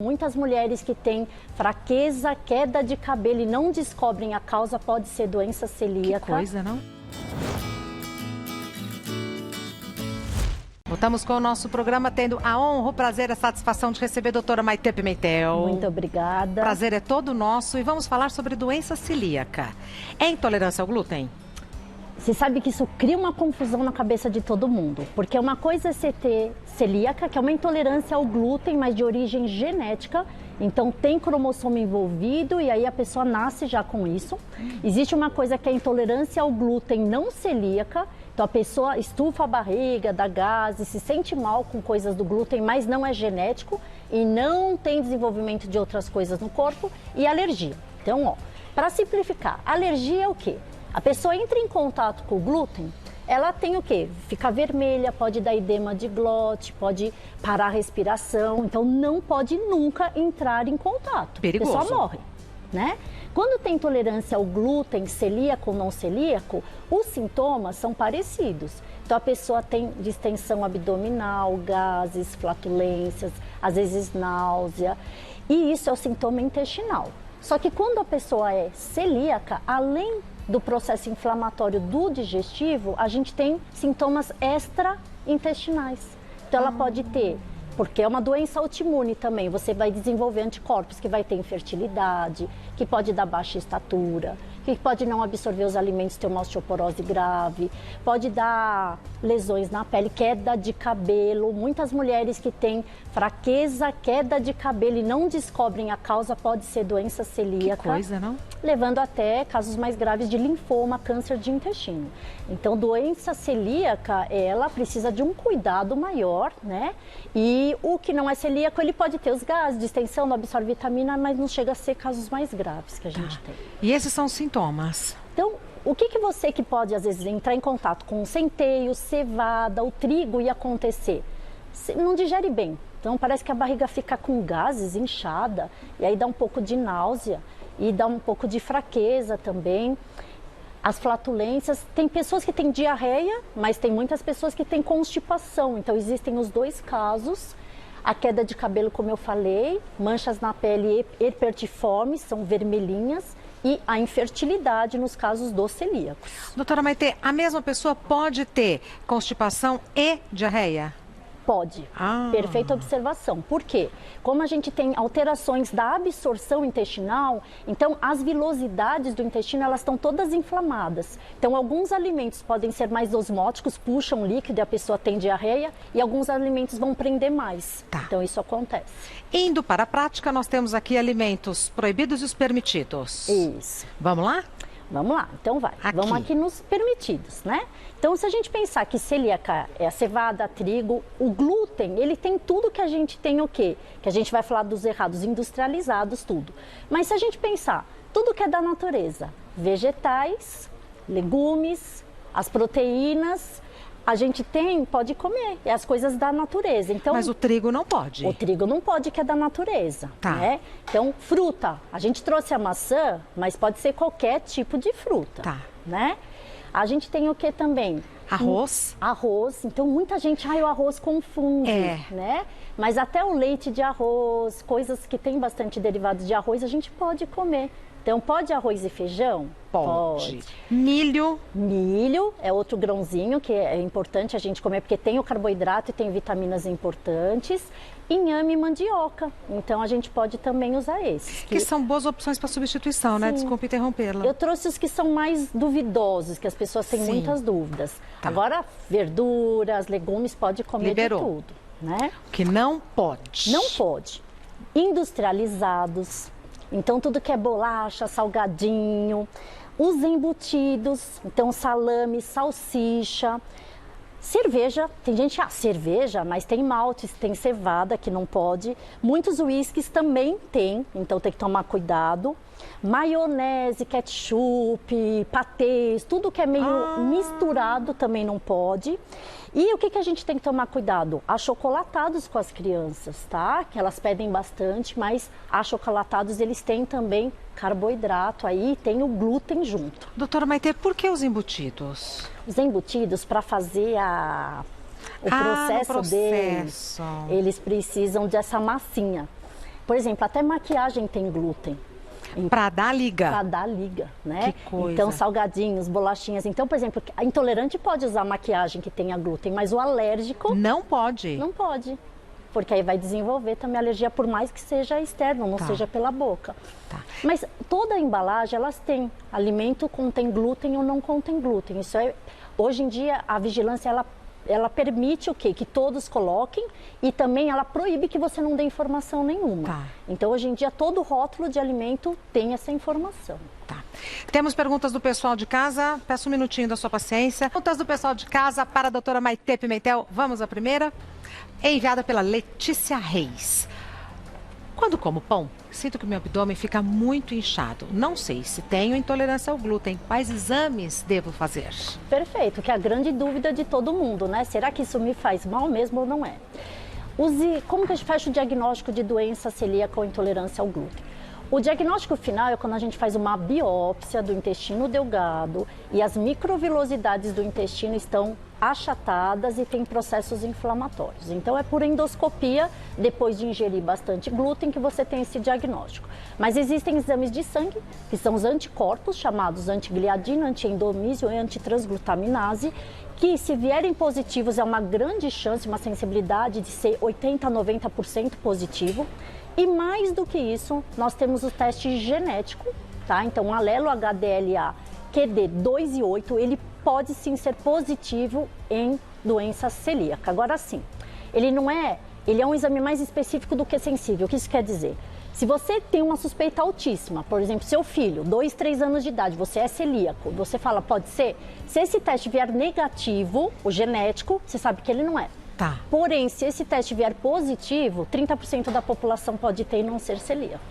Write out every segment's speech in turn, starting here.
Muitas mulheres que têm fraqueza, queda de cabelo e não descobrem a causa, pode ser doença celíaca. Que coisa, não? Voltamos com o nosso programa, tendo a honra, o prazer e a satisfação de receber a doutora Maitê Pimentel. Muito obrigada. O prazer é todo nosso e vamos falar sobre doença celíaca. É intolerância ao glúten? Você sabe que isso cria uma confusão na cabeça de todo mundo, porque uma coisa é você ter celíaca, que é uma intolerância ao glúten, mas de origem genética, então tem cromossomo envolvido e aí a pessoa nasce já com isso. Existe uma coisa que é intolerância ao glúten não celíaca, então a pessoa estufa a barriga, dá gases, se sente mal com coisas do glúten, mas não é genético e não tem desenvolvimento de outras coisas no corpo, e alergia. Então, ó, para simplificar, alergia é o quê? A pessoa entra em contato com o glúten, ela tem o quê? Fica vermelha, pode dar edema de glote, pode parar a respiração, então não pode nunca entrar em contato. Perigoso. A pessoa morre, né? Quando tem intolerância ao glúten, celíaco ou não celíaco, os sintomas são parecidos. Então a pessoa tem distensão abdominal, gases, flatulências, às vezes náusea, e isso é o sintoma intestinal. Só que quando a pessoa é celíaca, além do processo inflamatório do digestivo, a gente tem sintomas extraintestinais. Então ela pode ter, porque é uma doença autoimune também, você vai desenvolver anticorpos que vai ter infertilidade, que pode dar baixa estatura, que pode não absorver os alimentos, ter uma osteoporose grave, pode dar lesões na pele, queda de cabelo. Muitas mulheres que têm fraqueza, queda de cabelo e não descobrem a causa, pode ser doença celíaca. Que coisa, não? Levando até casos mais graves de linfoma, câncer de intestino. Então, doença celíaca, ela precisa de um cuidado maior, né? E o que não é celíaco, ele pode ter os gases, distensão, não absorve vitamina, mas não chega a ser casos mais graves que a gente tem. E esses são os sintomas? Então, o que você que pode, às vezes, entrar em contato com o centeio, cevada, o trigo e acontecer? Você não digere bem. Então, parece que a barriga fica com gases, inchada, e aí dá um pouco de náusea e dá um pouco de fraqueza também. As flatulências, tem pessoas que têm diarreia, mas tem muitas pessoas que têm constipação. Então, existem os dois casos. A queda de cabelo, como eu falei, manchas na pele herpetiformes, são vermelhinhas, e a infertilidade nos casos dos celíacos. Doutora Maitê, a mesma pessoa pode ter constipação e diarreia? Pode. Perfeita observação. Por quê? Como a gente tem alterações da absorção intestinal, então as vilosidades do intestino, elas estão todas inflamadas. Então alguns alimentos podem ser mais osmóticos, puxam líquido e a pessoa tem diarreia, e alguns alimentos vão prender mais. Tá. Então isso acontece. Indo para a prática, nós temos aqui alimentos proibidos e os permitidos. Isso. Vamos lá? Vamos lá, então vai. Vamos aqui nos permitidos, né? Então, se a gente pensar que celíaca é a cevada, trigo, o glúten, ele tem tudo que a gente tem o quê? Que a gente vai falar dos errados, industrializados, tudo. Mas se a gente pensar, tudo que é da natureza, vegetais, legumes, as proteínas, a gente pode comer, é as coisas da natureza. Então, mas o trigo não pode? O trigo não pode, que é da natureza. Tá. Né? Então, fruta, a gente trouxe a maçã, mas pode ser qualquer tipo de fruta. Tá. Né? A gente tem o que também? Arroz. Arroz. Então, muita gente, o arroz confunde, né? Mas até o leite de arroz, coisas que tem bastante derivados de arroz, a gente pode comer. Então, pode arroz e feijão? Pode. Milho? Milho é outro grãozinho que é importante a gente comer, porque tem o carboidrato e tem vitaminas importantes. Inhame e mandioca. Então, a gente pode também usar esses. Que são boas opções para substituição, né? Desculpe interrompê-la. Eu trouxe os que são mais duvidosos, que as pessoas têm muitas dúvidas. Tá. Agora, verduras, legumes, pode comer de tudo, né? O que não pode? Não pode. Industrializados. Então, tudo que é bolacha, salgadinho, os embutidos, então salame, salsicha, cerveja, tem gente, cerveja, mas tem maltes, tem cevada que não pode, muitos uísques também tem, então tem que tomar cuidado, maionese, ketchup, patês, tudo que é meio misturado também não pode. E o que a gente tem que tomar cuidado? Achocolatados com as crianças, tá? Que elas pedem bastante, mas achocolatados eles têm também carboidrato, aí tem o glúten junto. Doutora Maitê, por que os embutidos? Os embutidos, para fazer o processo deles, eles precisam dessa massinha. Por exemplo, até maquiagem tem glúten. Para dar liga. Para dar liga, né? Que coisa. Então, salgadinhos, bolachinhas. Então, por exemplo, a intolerante pode usar maquiagem que tenha glúten, mas o alérgico... Não pode? Não pode. Porque aí vai desenvolver também alergia, por mais que seja externo, não seja pela boca. Tá. Mas toda a embalagem, elas têm. Alimento contém glúten ou não contém glúten. Isso é... Hoje em dia, a vigilância, ela permite o quê? Que todos coloquem e também ela proíbe que você não dê informação nenhuma. Tá. Então, hoje em dia, todo rótulo de alimento tem essa informação. Tá. Temos perguntas do pessoal de casa. Peço um minutinho da sua paciência. Perguntas do pessoal de casa para a doutora Maitê Pimentel. Vamos à primeira. É enviada pela Letícia Reis. Quando como pão, sinto que meu abdômen fica muito inchado. Não sei se tenho intolerância ao glúten. Quais exames devo fazer? Perfeito, que é a grande dúvida de todo mundo, né? Será que isso me faz mal mesmo ou não é? Como que a gente faz o diagnóstico de doença celíaca ou intolerância ao glúten? O diagnóstico final é quando a gente faz uma biópsia do intestino delgado e as microvilosidades do intestino estão achatadas e tem processos inflamatórios. Então é por endoscopia, depois de ingerir bastante glúten, que você tem esse diagnóstico. Mas existem exames de sangue, que são os anticorpos, chamados antigliadina, antiendomísio e antitransglutaminase, que se vierem positivos é uma grande chance, uma sensibilidade de ser 80% a 90% positivo. E mais do que isso, nós temos o teste genético, tá? Então, o alelo HDLA QD2 e 8, ele pode sim ser positivo em doença celíaca. Agora sim, ele é um exame mais específico do que sensível. O que isso quer dizer? Se você tem uma suspeita altíssima, por exemplo, seu filho, 2, 3 anos de idade, você é celíaco, você fala, pode ser? Se esse teste vier negativo, o genético, você sabe que ele não é. Tá. Porém, se esse teste vier positivo, 30% da população pode ter e não ser celíaco.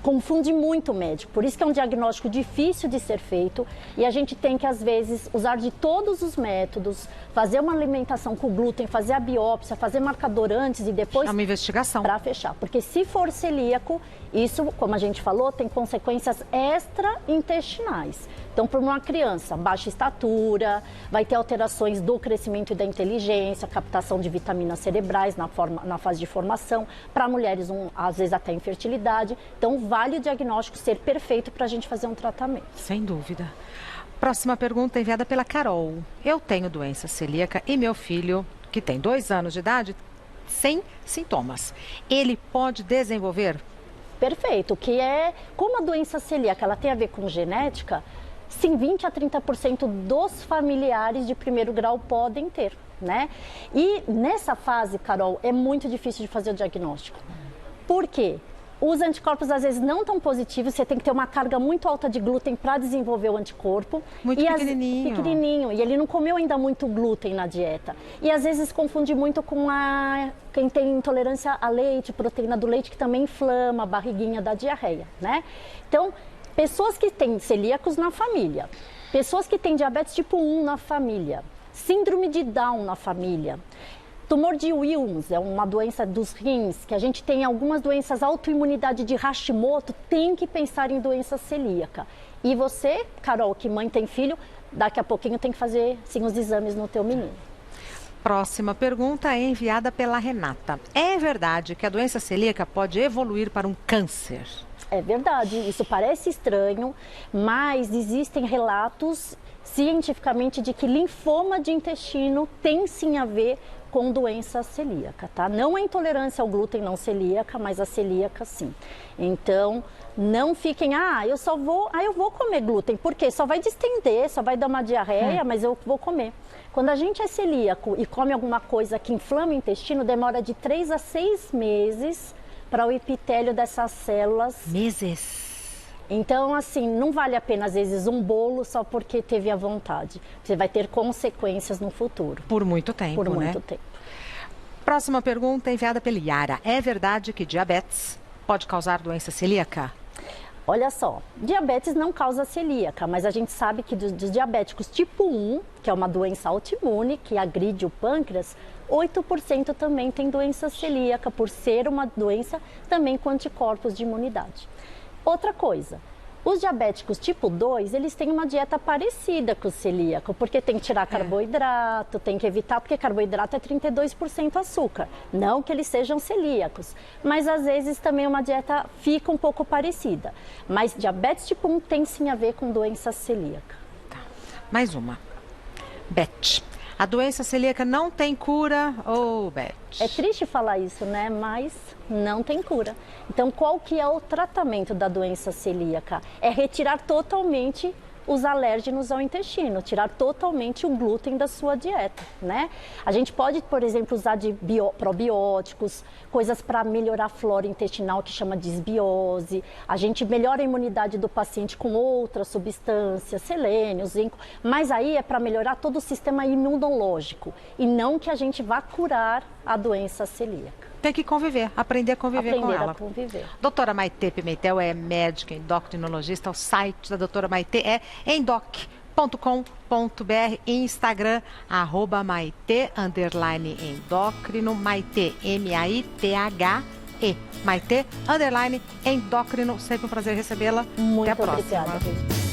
Confunde muito o médico, por isso que é um diagnóstico difícil de ser feito e a gente tem que, às vezes, usar de todos os métodos, fazer uma alimentação com glúten, fazer a biópsia, fazer marcador antes e depois... É uma investigação. Para fechar, porque se for celíaco, isso, como a gente falou, tem consequências extraintestinais. Então, para uma criança, baixa estatura, vai ter alterações do crescimento e da inteligência, captação de vitaminas cerebrais na fase de formação. Para mulheres, às vezes até infertilidade. Então, vale o diagnóstico ser perfeito para a gente fazer um tratamento. Sem dúvida. Próxima pergunta enviada pela Carol. Eu tenho doença celíaca e meu filho, que tem 2 anos de idade, sem sintomas. Ele pode desenvolver? Perfeito, que é, como a doença celíaca ela tem a ver com genética, sim, 20% a 30% dos familiares de primeiro grau podem ter, né? E nessa fase, Carol, é muito difícil de fazer o diagnóstico. Por quê? Os anticorpos às vezes não tão positivos, você tem que ter uma carga muito alta de glúten para desenvolver o anticorpo. Muito pequenininho. Pequenininho, e ele não comeu ainda muito glúten na dieta. E às vezes confunde muito com quem tem intolerância a leite, proteína do leite, que também inflama a barriguinha da diarreia, né? Então, pessoas que têm celíacos na família, pessoas que têm diabetes tipo 1 na família, síndrome de Down na família, tumor de Wilms, é uma doença dos rins, que a gente tem algumas doenças, autoimunidade de Hashimoto, tem que pensar em doença celíaca. E você, Carol, que mãe tem filho, daqui a pouquinho tem que fazer sim os exames no teu menino. Próxima pergunta é enviada pela Renata. É verdade que a doença celíaca pode evoluir para um câncer? É verdade, isso parece estranho, mas existem relatos cientificamente de que linfoma de intestino tem sim a ver com doença celíaca, tá? Não a intolerância ao glúten não celíaca, mas a celíaca sim. Então, não fiquem, eu vou comer glúten, porque só vai distender, só vai dar uma diarreia, mas eu vou comer. Quando a gente é celíaco e come alguma coisa que inflama o intestino, demora de 3 a 6 meses para o epitélio dessas células. Meses. Então, assim, não vale a pena, às vezes, um bolo só porque teve a vontade. Você vai ter consequências no futuro. Por muito tempo, Por né? muito tempo. Próxima pergunta enviada pela Yara. É verdade que diabetes pode causar doença celíaca? Olha só, diabetes não causa celíaca, mas a gente sabe que dos diabéticos tipo 1, que é uma doença autoimune, que agride o pâncreas, 8% também tem doença celíaca, por ser uma doença também com anticorpos de imunidade. Outra coisa, Os diabéticos tipo 2, eles têm uma dieta parecida com o celíaco, porque tem que tirar carboidrato, tem que evitar, porque carboidrato é 32% açúcar. Não que eles sejam celíacos, mas às vezes também uma dieta fica um pouco parecida. Mas diabetes tipo 1 tem sim a ver com doença celíaca. Tá. Mais uma. Beth, a doença celíaca não tem cura, Beth? É triste falar isso, né? Mas não tem cura. Então, qual que é o tratamento da doença celíaca? É retirar totalmente os alérgenos ao intestino, tirar totalmente o glúten da sua dieta, né? A gente pode, por exemplo, usar de probióticos, coisas para melhorar a flora intestinal, que chama disbiose. A gente melhora a imunidade do paciente com outras substâncias, selênio, zinco, mas aí é para melhorar todo o sistema imunológico e não que a gente vá curar a doença celíaca. Tem que conviver, aprender a conviver com ela. A conviver. Doutora Maitê Pimentel é médica endocrinologista. O site da doutora Maitê é endoc.com.br, Instagram, @Maitê_endócrino, Maitê, M-A-I-T-H-E, Maitê _endócrino. Sempre um prazer recebê-la. Muito Até a próxima. Obrigada.